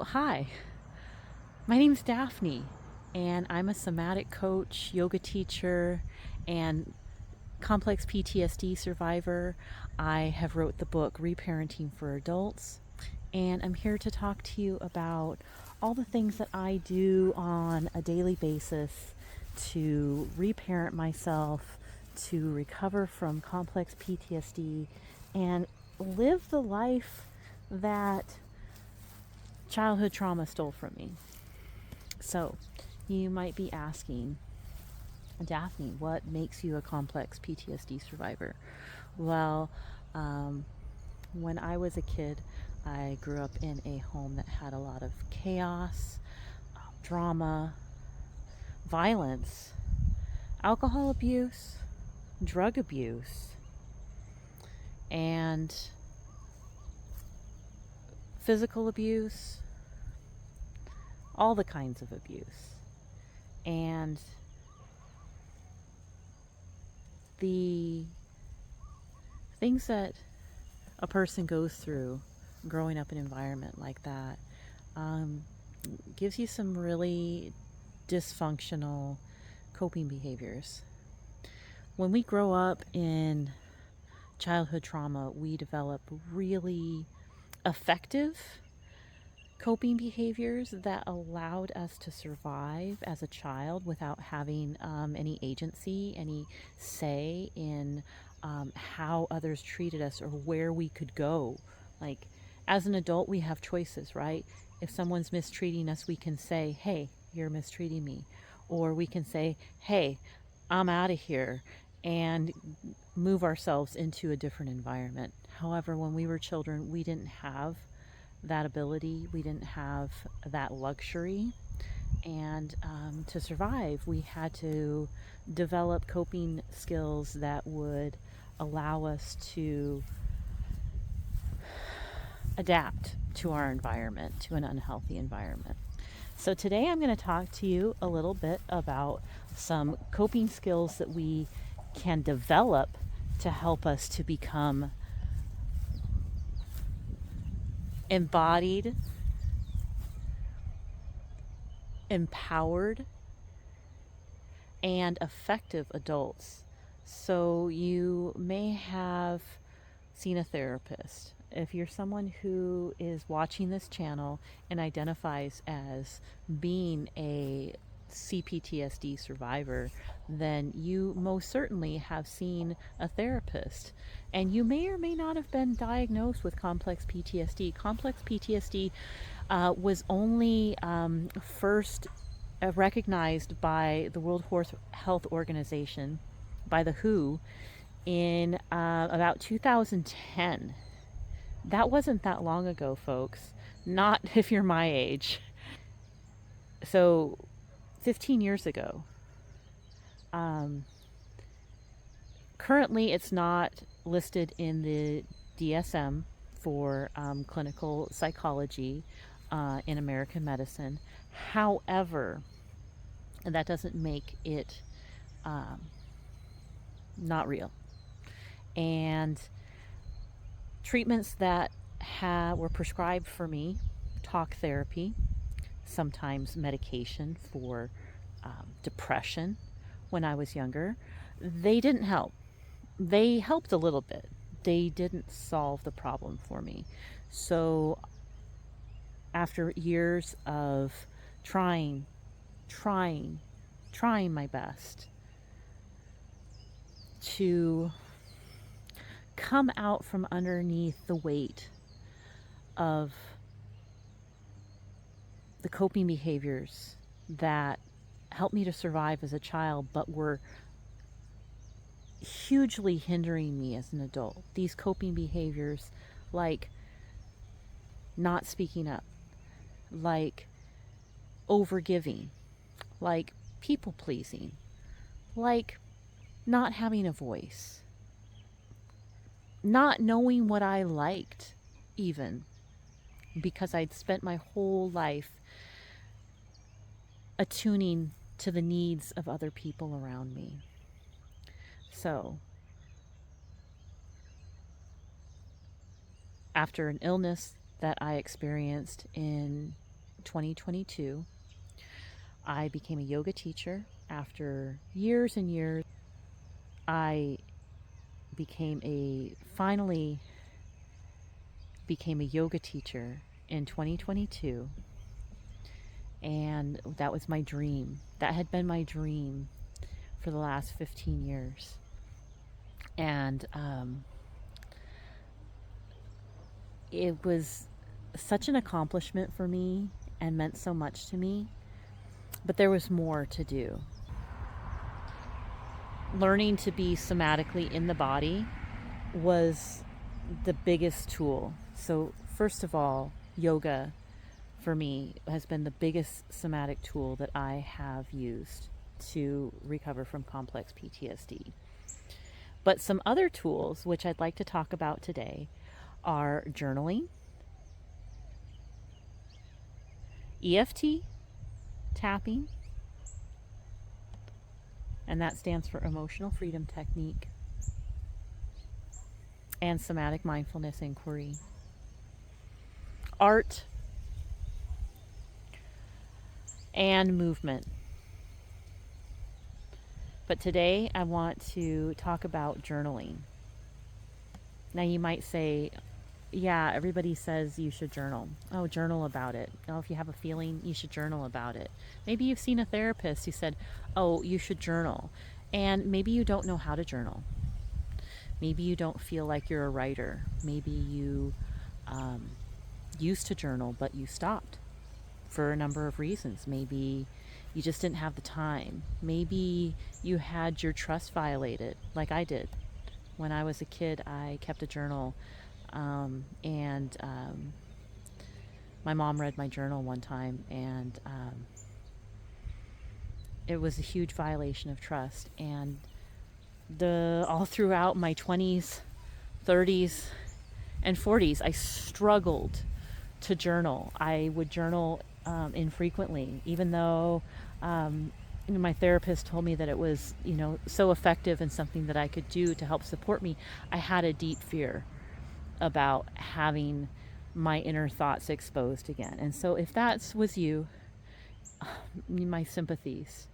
Hi, my name's Daphne, and I'm a somatic coach, yoga teacher, and complex PTSD survivor. I have wrote the book Reparenting for Adults, and I'm here to talk to you about all the things that I do on a daily basis to reparent myself, to recover from complex PTSD, and live the life that childhood trauma stole from me. So, you might be asking, Daphne, what makes you a complex PTSD survivor? Well, um, when I was a kid, I grew up in a home that had a lot of chaos, drama, violence, alcohol abuse, drug abuse, and physical abuse, all the kinds of abuse. And the things that a person goes through growing up in an environment like that um, gives you some really dysfunctional coping behaviors. When we grow up in childhood trauma, we develop really effective coping behaviors that allowed us to survive as a child without having any agency, any say in how others treated us or where we could go. Like, as an adult, we have choices, right? If someone's mistreating us, we can say, hey, you're mistreating me. Or we can say, hey, I'm out of here, and move ourselves into a different environment. However, when we were children, we didn't have that ability, we didn't have that luxury. And to survive, we had to develop coping skills that would allow us to adapt to our environment, to an unhealthy environment. So, today I'm going to talk to you a little bit about some coping skills that we can develop to help us to become embodied, empowered, and effective adults. So, you may have seen a therapist. If you're someone who is watching this channel and identifies as being a CPTSD survivor, then you most certainly have seen a therapist. And you may or may not have been diagnosed with complex PTSD. Complex PTSD was only first recognized by the World Health Organization, by the WHO, in about 2010. That wasn't that long ago, folks. Not if you're my age. So, 15 years ago. Um, Currently, it's not listed in the DSM for clinical psychology in American medicine. However, that doesn't make it um, not real. And treatments that were prescribed for me, talk therapy, sometimes medication for depression when I was younger, they didn't help. They helped a little bit. They didn't solve the problem for me. So, after years of trying, trying, trying my best to come out from underneath the weight of the coping behaviors that helped me to survive as a child but were hugely hindering me as an adult. These coping behaviors, like not speaking up, like overgiving, like people pleasing, like not having a voice, not knowing what I liked, even because I'd spent my whole life attuning to the needs of other people around me. So, after an illness that I experienced in 2022, I became a yoga teacher. After years and years, I finally became a yoga teacher in 2022. And that was my dream. That had been my dream for the last 15 years. And it was such an accomplishment for me and meant so much to me. But there was more to do. Learning to be somatically in the body was the biggest tool. So, first of all, yoga for me has been the biggest somatic tool that I have used to recover from complex PTSD. But some other tools, which I'd like to talk about today, are journaling, EFT, tapping, and that stands for Emotional Freedom Technique, and somatic mindfulness inquiry, art, and movement. But today I want to talk about journaling. Now you might say, yeah, everybody says you should journal. Oh, journal about it. Oh, if you have a feeling, you should journal about it. Maybe you've seen a therapist who said, oh, you should journal. And maybe you don't know how to journal. Maybe you don't feel like you're a writer. Maybe you used to journal, but you stopped for a number of reasons. Maybe you just didn't have the time. Maybe you had your trust violated, like I did. When I was a kid, I kept a journal, and my mom read my journal one time, and it was a huge violation of trust. And all throughout my 20s, 30s, and 40s, I struggled to journal. I would journal infrequently, even though my therapist told me that it was, so effective and something that I could do to help support me. I had a deep fear about having my inner thoughts exposed again. And so if that was you, my sympathies,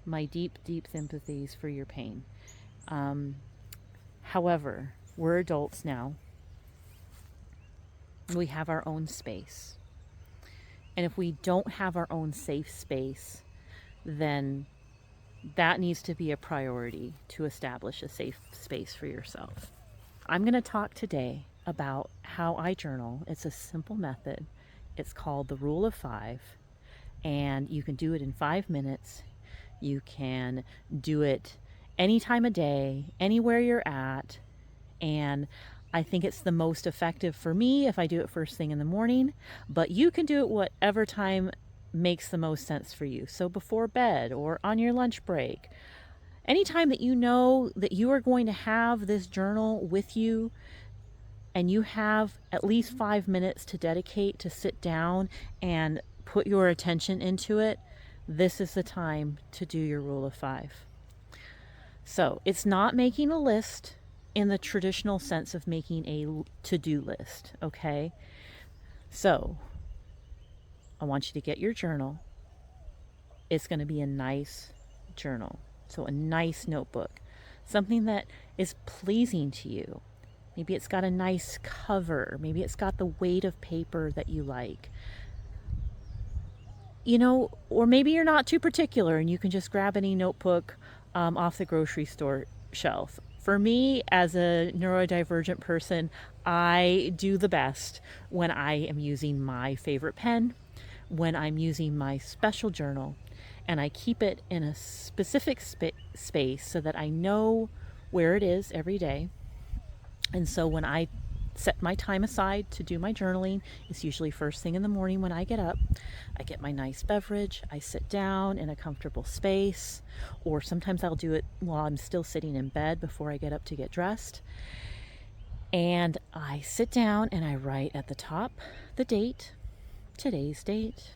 my deep, deep sympathies for your pain. However, we're adults now. We have our own space. And if we don't have our own safe space, then that needs to be a priority to establish a safe space for yourself. I'm going to talk today about how I journal. It's a simple method. It's called the Rule of 5, and you can do it in 5 minutes. You can do it any time of day, anywhere you're at, and I think it's the most effective for me if I do it first thing in the morning, but you can do it whatever time makes the most sense for you. So before bed or on your lunch break, anytime that you know that you are going to have this journal with you and you have at least 5 minutes to dedicate to sit down and put your attention into it, this is the time to do your Rule of 5. So it's not making a list in the traditional sense of making a to-do list, okay? So I want you to get your journal. It's going to be a nice journal, so a nice notebook, something that is pleasing to you. Maybe it's got a nice cover. Maybe it's got the weight of paper that you like. Or maybe you're not too particular and you can just grab any notebook off the grocery store shelf. For me, as a neurodivergent person, I do the best when I am using my favorite pen, when I'm using my special journal, and I keep it in a specific space so that I know where it is every day. And so when I set my time aside to do my journaling, it's usually first thing in the morning when I get up. I get my nice beverage, I sit down in a comfortable space, or sometimes I'll do it while I'm still sitting in bed before I get up to get dressed. And I sit down and I write at the top the date, today's date.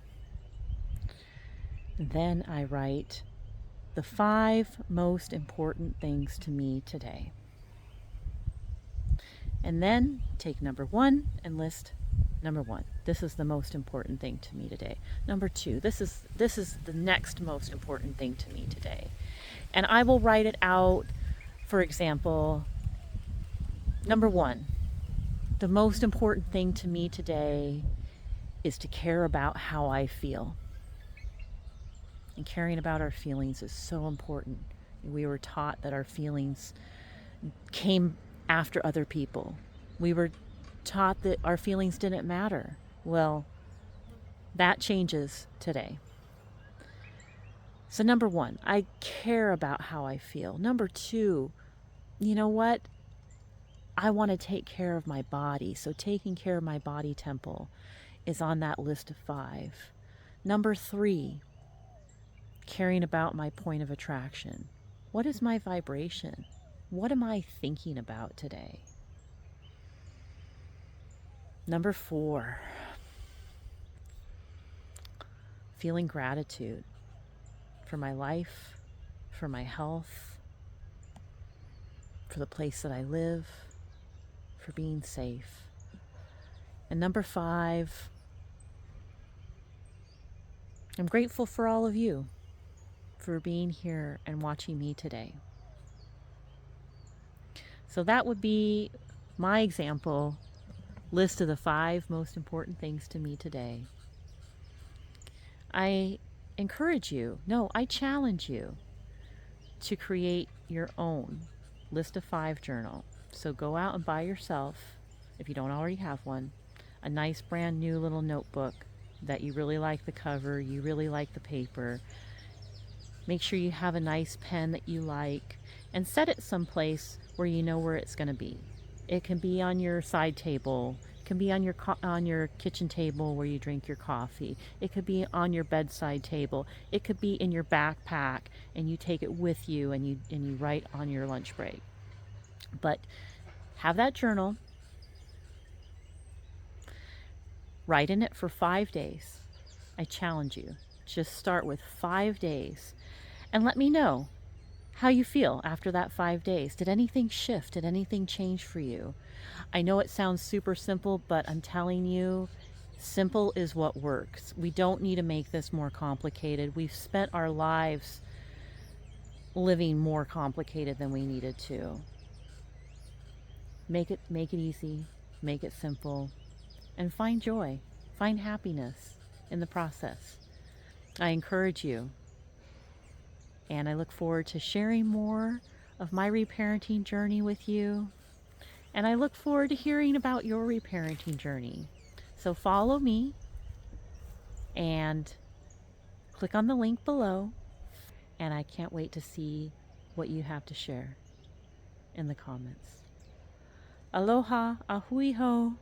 Then I write the 5 most important things to me today. And then take number 1 and list Number one, this is the most important thing to me today. Number two, this is the next most important thing to me today. And I will write it out. For example, number one, the most important thing to me today is to care about how I feel. And caring about our feelings is so important. We were taught that our feelings came after other people. We were taught that our feelings didn't matter. Well, that changes today. So, number one, I care about how I feel. Number two, you know what? I want to take care of my body. So, taking care of my body temple is on that list of 5. Number 3, caring about my point of attraction. What is my vibration? What am I thinking about today? Number 4, feeling gratitude for my life, for my health, for the place that I live, for being safe. And number 5, I'm grateful for all of you for being here and watching me today. So that would be my example list of the 5 most important things to me today. I encourage you, no, I challenge you to create your own list of 5 journal. So go out and buy yourself, if you don't already have one, a nice brand new little notebook that you really like the cover, you really like the paper. Make sure you have a nice pen that you like and set it someplace where you know where it's going to be. It can be on your side table. It can be on your kitchen table where you drink your coffee. It could be on your bedside table. It could be in your backpack and you take it with you and you write on your lunch break. But have that journal. Write in it for 5 days. I challenge you. Just start with 5 days and let me know how you feel after that 5 days. Did anything shift? Did anything change for you? I know it sounds super simple, but I'm telling you, simple is what works. We don't need to make this more complicated. We've spent our lives living more complicated than we needed to. Make it easy, make it simple, and find joy, find happiness in the process. I encourage you, and I look forward to sharing more of my reparenting journey with you. And I look forward to hearing about your reparenting journey. So follow me and click on the link below. And I can't wait to see what you have to share in the comments. Aloha, ahui ho.